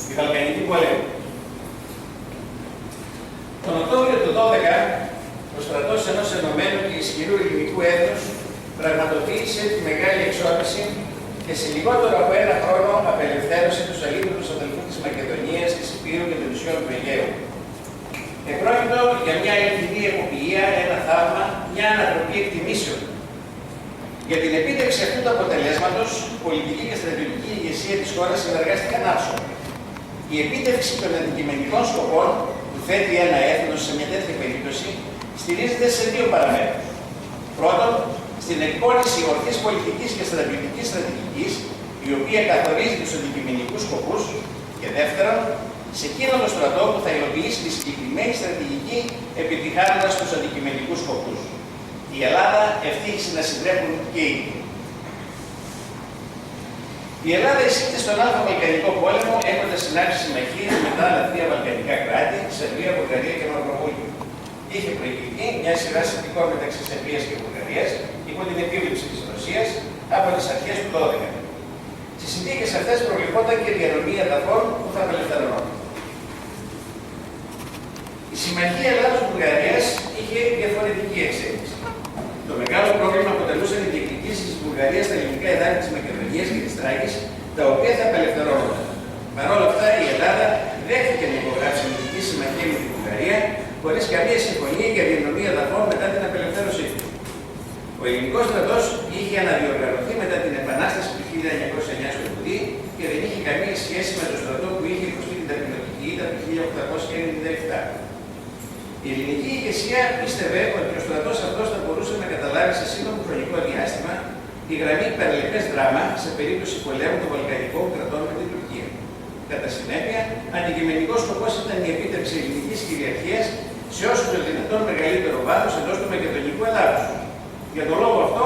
τη Βαλκανική πολέμη. Τον Οκτώβριο του 12, ο στρατός ενός ενωμένου και ισχυρού ελληνικού έθνους πραγματοποίησε τη μεγάλη εξόρμηση και σε λιγότερο από ένα χρόνο απελευθέρωσε τους αλήθινους αδελφούς της Μακεδονίας, της Υπήρου και των νησιών του Αιγαίου. Επρόκειτο για μια αληθινή εποπτεία, ένα θαύμα, μια ανατροπή εκτιμήσεων. Για την επίτευξη αυτού του αποτελέσματος, η πολιτική και στρατιωτική ηγεσία της χώρας συνεργάστηκαν άψογα. Η επίτευξη των αντικειμενικών σκοπών που θέτει ένα έθνος σε μια τέτοια περίπτωση στηρίζεται σε δύο παραμέτρους. Πρώτον, στην εκπόνηση ορθής πολιτικής και στρατιωτικής στρατηγικής, η οποία καθορίζει τους αντικειμενικούς σκοπούς, και δεύτερον, σε εκείνον τον στρατό που θα υλοποιήσει τη συγκεκριμένη στρατηγική επιτυχάνοντας τους αντικειμενικούς σκοπούς. Η Ελλάδα ευτύχησε να συντρέχουν και ήδη. Η Ελλάδα εισήλθε στον Άλφα Βαλκανικό πόλεμο έχοντας συνάψει συμμαχίες με τα άλλα τρία βαλκανικά κράτη, Σερβία, Βουλγαρία και Μαυροβούνιο. Είχε προηγηθεί μια σειρά συνθηκών μεταξύ Σερβίας και Βουλγαρίας υπό την επίβλεψη της Ρωσίας από τις αρχές του 12. Στις συνθήκες αυτές προβλεπόταν και διανομή εδαφών που θα απελευθερωνόταν. Η συμμαχία Ελλάδος-Βουλγαρίας είχε διαφορετική εξέλιξη. Το μεγάλο πρόβλημα αποτελούσαν οι διεκδικήσεις της Βουλγαρίας στα ελληνικά εδάφη της Μακεδονίας και της Τράκης, τα οποία θα απελευθερώνονταν. Παρ' όλα αυτά, η Ελλάδα δέχτηκε να υπογράψει ελληνική συμμαχία με τη Βουλγαρία, χωρίς καμία συμφωνία για διανομή εδαφών μετά την απελευθέρωσή του. Ο ελληνικός στρατός είχε αναδιοργανωθεί μετά την Επανάσταση του 1909 στο Βουδί και δεν είχε καμία σχέση με το στρατό που είχε υποστεί την ταπεινωτική ήττα του 1897. Η ελληνική ηγεσία πίστευε ότι ο στρατός αυτός θα μπορούσε να καταλάβει σε σύντομο χρονικό διάστημα τη γραμμή παρελεπές δράμα σε περίπτωση πολέμου των Βαλκανικών κρατών με την Τουρκία. Κατά συνέπεια, αντικειμενικός σκοπός ήταν η επίτευξη ελληνικής κυριαρχίας σε όσο το δυνατόν μεγαλύτερο βάθος εντός του μακεδονικού εδάφους. Για τον λόγο αυτό,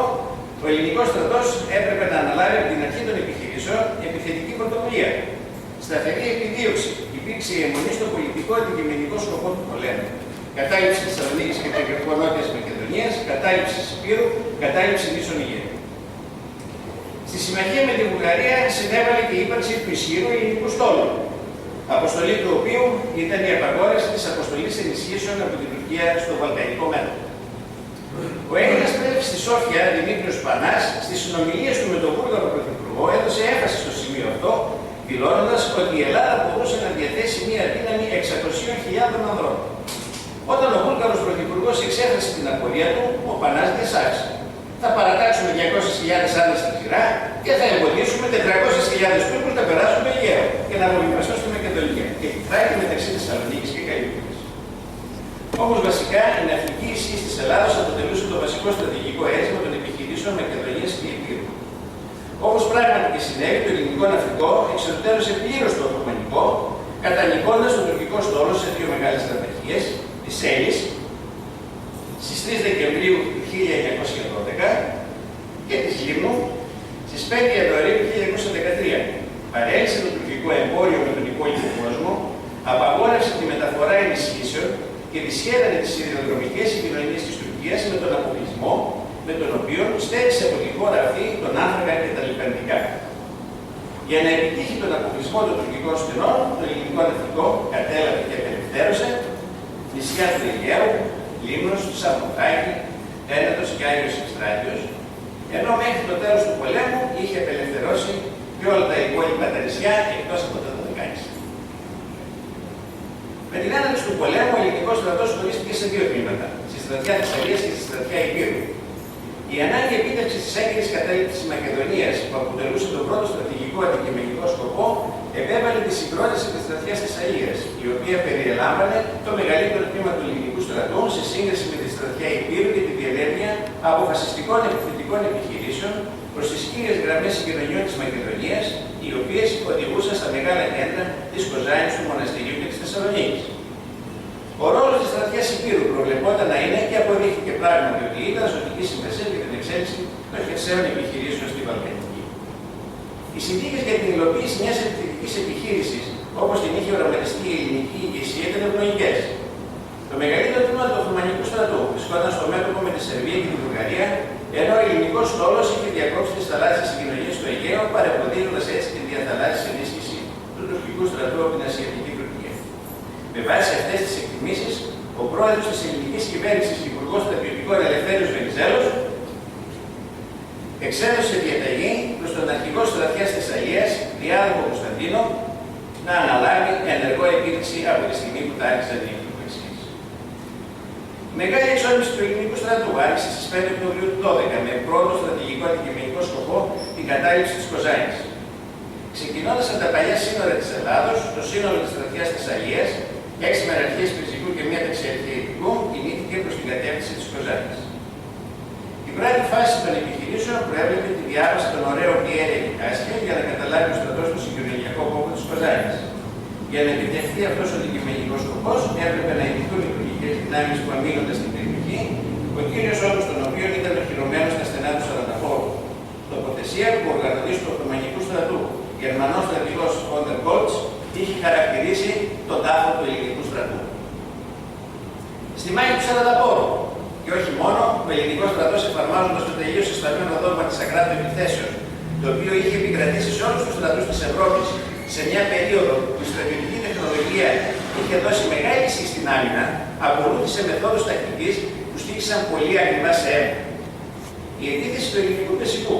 ο ελληνικός στρατός έπρεπε να αναλάβει από την αρχή των επιχειρήσεων επιθετική πρωτοβουλία. Σταθερή επιδίωξη υπήρξε η αιμονή στο πολιτικό αντικειμενικό σκοπό του πολέμου. Κατάληψη της Θεσσαλονίκης και της Νότιας Μακεδονίας, κατάληψη της Υπήρου, κατάληψη νήσων Αιγαίου. Στη συμμαχία με τη Βουλγαρία συνέβαλε και η ύπαρξη του ισχυρού ελληνικού στόλου, αποστολή του οποίου ήταν η απαγόρευση της αποστολής ενισχύσεων από την Τουρκία στο Βαλκανικό μέτωπο. Ο Έλληνας πρέσβης στη Σόφια, Δημήτριος Πανάς, στις συνομιλίες του με τον Βούλγαρο Πρωθυπουργό, έδωσε έμφαση στο σημείο αυτό, δηλώνοντας ότι η Ελλάδα μπορούσε να διαθέσει μια δύναμη 600.000 ανδρών. Όταν ο Βούλγαρος Πρωθυπουργός εξέφρασε την απορία του, ο Πανάς διασάξε. Θα παρατάξουμε 200.000 άντρες στην Χειρά και θα εμποδίσουμε 400.000 Τούρκους να περάσουν το Αιγαίο και να βολιβαστούν στη Μακεδονία και τη Θράκη μεταξύ Θεσσαλονίκης και Καλλιούπολης. Όμως βασικά η ναυτική ισχύ της Ελλάδος αποτελούσε το βασικό στρατηγικό αίσθημα των επιχειρήσεων Μακεδονίας και Υπήρου. Όπως πράγματι και συνέβη, το ελληνικό ναυτικό εξορτέρωσε πλήρως το Οθωμανικό, κατανικώντας τον τουρκικό στόλο σε δύο μεγάλες ναυπηγείες, της Έλλης, στις 3 Δεκεμβρίου του 1912 και της Λίμνου στις 5 Ιανουαρίου του 1913. Παρέλυσε το τουρκικό εμπόριο με τον υπόλοιπο κόσμο, απαγόρευσε τη μεταφορά ενισχύσεων και δυσχέρανε τις σιδηροδρομικές συγκοινωνίες της Τουρκίας με τον αποκλεισμό με τον οποίο στέρισε από τη χώρα αυτή τον άνθρακα και τα λιπαντικά. Για να επιτύχει τον αποκλεισμό των τουρκικών στενών, το ελληνικό ναυτικό κατέλαβε και απελευθέρωσε νησιά του Αιγαίου, Λίμνος, Σαμοθράκη, Ένατος και Άγιος Ευστράτιος, ενώ μέχρι το τέλος του πολέμου είχε απελευθερώσει και όλα τα υπόλοιπα τα νησιά εκτός από τα Δωδεκάνησα. Με την έναρξη του πολέμου, ο ελληνικός στρατός χωρίστηκε σε δύο τμήματα, στη στρατιά Θεσσαλίας και στη στρατιά Υπήρου. Η ανάγκη επίτευξης της έγκαιρης κατάληψης της Μακεδονίας, που αποτελούσε τον πρώτο στρατηγικό αντικειμενικό σκοπό, επέβαλε τη συγκρότηση της στρατιάς Θεσσαλίας, η οποία περιελάμβανε το μεγαλύτερο τμήμα του ελληνικού στρατού σε σύγκριση με τη στρατιά Υπήρου και τη διενέργεια αποφασιστικών επιθετικών επιχειρήσεων προς τις κύριες γραμμές συγκοινωνιών της Μακεδονίας, οι οποίες οδηγούσαν στα μεγάλα κέντρα της Κοζάνης, του Μοναστηριού και της Θεσσαλονίκης. Ο ρόλος της στρατιάς Υπήρου προβλεπόταν να είναι και αποδείχθηκε πράγματι ότι ήταν ζωτική σημασία για την εξέλιξη των χερσαίων επιχειρήσεων στη Βαλκανική. Οι συνθήκες για την υλοποίηση μιας επιθετικής επιχείρησης, όπως την είχε οραματιστεί η ελληνική ηγεσία, ήταν ευνοϊκές. Το μεγαλύτερο τμήμα του Οθωμανικού στρατού βρισκόταν στο μέτωπο με τη Σερβία και τη Βουλγαρία, ενώ ο ελληνικός στόλος είχε διακόψει τις θαλάσσιες συγκοινωνίες στο Αιγαίο, παρεμποδίζοντας έτσι την διαθαλάσσια ενίσχυση του τουρκικού στρατού κυβέρνησης και Υπουργός Στρατιωτικών Ελευθέριος Βενιζέλος, εξέδωσε διαταγή προς τον αρχηγό στρατιάς Θεσσαλίας, Διάδοχο Κωνσταντίνο, να αναλάβει ενεργό επίδειξη από τη στιγμή που τα άρχισαν οι εκδοχές. Η μεγάλη εξόρμηση του ελληνικού στρατού άρχισε στις 5 Οκτωβρίου του 2012 με πρώτο στρατηγικό αντικειμενικό σκοπό την κατάληψη της Κοζάνης. Ξεκινώντας από τα παλιά σύνορα της Ελλάδος, το σύνολο της στρατιάς Θεσσαλίας, 6 μεραρχίες Περσικού και 1 δεξιαρχιετικού, κινήθηκε προς την κατεύθυνση της Κοζάνης. Η πρώτη φάση των επιχειρήσεων προέβλεπε τη διάβαση των ωραίων πιέρια και κάσια για να καταλάβει ο στρατός τον συγκοινωνιακό κόπο της Κοζάνης. Για να επιτευχθεί αυτός ο αντικειμενικός σκοπός, έπρεπε να ειδηθούν οι τουρκικές δυνάμεις που αμήνονταν στην περιοχή, ο κύριος όγκος των οποίων ήταν οχυρωμένος στα στενά του Σαρανταχώρου. Τοποθεσία που ο οργανωτής του Οθωμανικού στρατού, Γερμανός στρατηγός Φόντερ Κόλτς, είχε χαρακτηρίσει τον τάφο του ελληνικού στρατού. Στη μάχη του Σαρανταχώρου, και όχι μόνο, ο ελληνικός στρατός, εφαρμόζοντας το τελείως συσταμένο δόγμα της ακράτου επιθέσεως, το οποίο είχε επικρατήσει σε όλους τους στρατούς της Ευρώπης σε μια περίοδο που η στρατιωτική τεχνολογία είχε δώσει μεγάλη ισχύ στην άμυνα, ακολούθησε μεθόδους τακτικής που στήχησαν πολύ ακριβά σε αίμα. Η επίθεση του ελληνικού Περσικού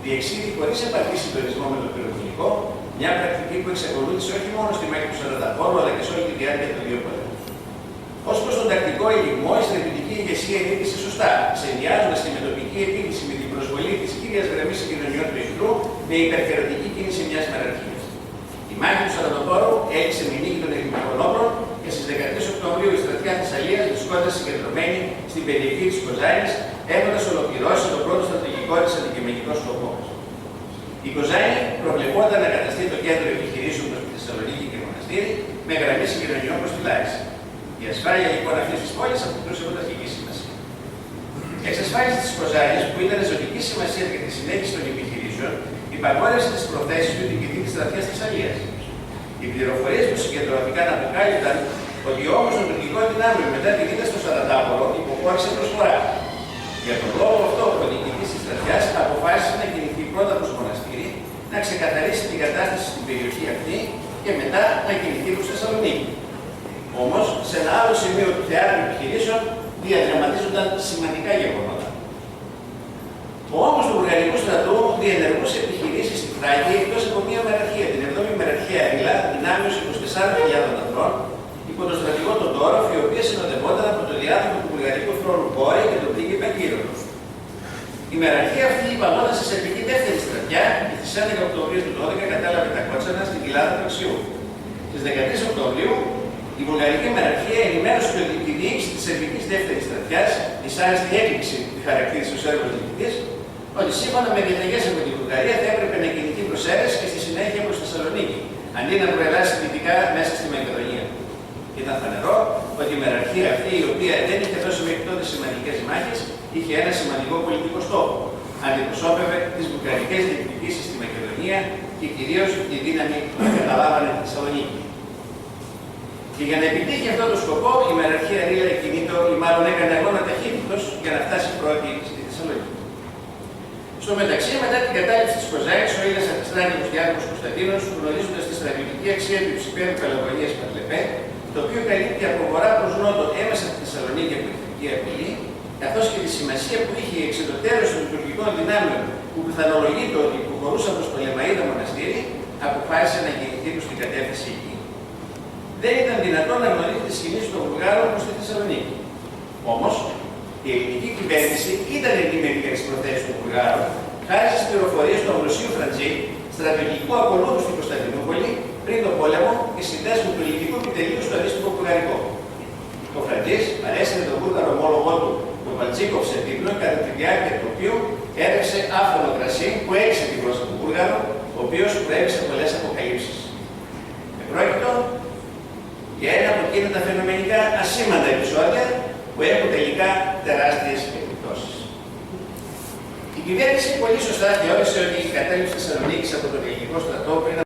διεξήχθη χωρίς επαρκή συντονισμό με το πυροβολικό, μια πρακτική που εξακολούθησε όχι μόνο στη μάχη του Σαρανταχώρου, αλλά και σε όλη τη διάρκεια των δύο πολέμων. Ως προς τον τακτικό ελιγμό, η στρατιωτική ηγεσία ενήργησε σωστά, συνδυάζοντας τη μετοπική επίθεση με την προσβολή της κύριας γραμμής συγκοινωνιών του εχθρού με υπερχερωτική κίνηση μιας μεραρχίας. Η μάχη του Σαρανταχώρου έληξε με νίκη των ελληνικών όπλων και στις 13 Οκτωβρίου η στρατιά Θεσσαλίας βρισκόταν συγκεντρωμένη στην περιοχή της Κοζάνης, έχοντας ολοκληρώσει το πρώτο στρατηγικό της αντικειμενικό σκοπό. Η Κοζάνη προβλεπόταν να καταστεί το κέντρο επιχειρήσεων προς τη Θεσσαλονίκη και Μοναστήρι με γραμμή συγκοινωνιών προς τη Λάρισα. Η ασφάλεια λοιπόν αυτής της πόλης αποκτούσε πρωταρχική σημασία. Η εξασφάλιση της Κοζάνης, που ήταν ζωτική σημασία για τη συνέχιση των επιχειρήσεων, υπαγόρευσε τις προθέσεις του την κοινή της στρατιάς Θεσσαλίας. Οι πληροφορίες που συγκεντρώθηκαν αποκάλυπταν ότι όμως των τουρκικών δυνάμεων μετά την ήττα στο Σαραντάχωρο υποχώρησε προσφορά. Για τον λόγο αυτό, ο διοικητής της στρατιάς αποφάσισε να κινηθεί πρώτα προς το Μοναστήρι, να ξεκαθαρίσει την κατάσταση στην περιοχή αυτή και μετά να κινηθεί προς Θεσσαλονίκη. Όμως, σε ένα άλλο σημείο του θεάτρου επιχειρήσεων διαδραματίζονταν σημαντικά γεγονότα. Ο ώμος του Βουλγαρικού στρατού διενεργούσε επιχειρήσεις στη Θράκη εκτός από μία μεραρχία, την 7η μεραρχία Αίλλα, δυνάμεως 24.000 ανδρών, υπό τον στρατηγό τον Τόροφ, η οποία συνοδευόταν από τον διάδοχο του Βουλγαρικού θρόνου Κόρη και τον πρίγκιπα Κύρονος. Η μεραρχία αυτή υπαγόταν σε σερβική δεύτερη στρατιά και στις 11 Οκτωβρίου του 2012 κατάλαβε τα κότσανα στην κοιλάδα του Αξιού. Στις 13 Οκτωβρίου, η βουλγαρική μεραρχία ενημέρωσε ότι τη διοίκηση της σερβικής δεύτερης στρατιάς, δυσάρεστη έκπληξη τη χαρακτήρισε ο Σέρβος διοικητής, ότι σύμφωνα με διαταγές από τη Βουλγαρία θα έπρεπε να κινηθεί προς Σέρες και στη συνέχεια προς Θεσσαλονίκη, αντί να προελάσει δυτικά μέσα στη Μακεδονία. Ήταν φανερό ότι η μεραρχία αυτή, η οποία δεν είχε δώσει μέχρι τότε σημαντικές μάχες, είχε ένα σημαντικό πολιτικό στόχο. Αντιπροσώπευε τις βουλγαρικές διεκδικήσεις στη Μακεδονία και κυρίως τη δύναμη που καταλάβανε τη Θεσσαλονίκη. Και για να επιτύχει αυτό το σκοπό, η μεραρχία Ρίλα κινήτω, ή μάλλον έκανε αγώνα ταχύτητος για να φτάσει πρώτη στη Θεσσαλονίκη. Στο μεταξύ, μετά την κατάληψη της Κοζάνης, ο Έλληνας Αρχιστράτηγος Διάδοχος Κωνσταντίνος, γνωρίζοντας τη στρατιωτική αξία του υψηπέδου Πελοποννίας Παρλεπέ, το οποίο καλύπτει από βορρά προς νότο έμεσα από τη Θεσσαλονίκη από εχθρική απειλή, καθώς και τη σημασία που είχε η εξεδοτέρωση των τουρκικών δυνάμεων που πιθανολογείται ότι προχωρούσαν προς το Λεμαΐδα Μοναστήρι, αποφάσισε να κινηθεί προς την κατεύθυνση εκεί. Δεν ήταν δυνατόν να γνωρίζει τις κινήσεις των Βουλγάρων προς τη Θεσσαλονίκη. Όμως, η ελληνική κυβέρνηση ήταν ενήμερη για τις προθέσεις των Βουλγάρων, χάρη στις πληροφορίες του Αμβροσίου Φραντζή, στρατηγικού ακολούθου στην Κωνσταντινούπολη, πριν τον πόλεμο και συνδέσμου του ελληνικού επιτελείου στο αντίστοιχο βουλγαρικό. Ο Φραντζής παρέσυρε τον Βούλγαρο ομόλογό του, τον Παλτζίκοφ, σε δείπνο, κατά τη διάρκεια του οποίου έρευσε άφθονο κρασί που έλυσε τη γλώσσα του Βούλγαρου, ο οποίος προέβησε πολλές αποκαλύψεις. Επρόκειτο για ένα από εκείνα τα φαινομενικά ασήμαντα επεισόδια που έχουν τελικά τεράστιες επιπτώσεις. Η κυβέρνηση πολύ σωστά θεώρησε ότι η κατάληψη της Θεσσαλονίκης από τον ελληνικό στρατό πριν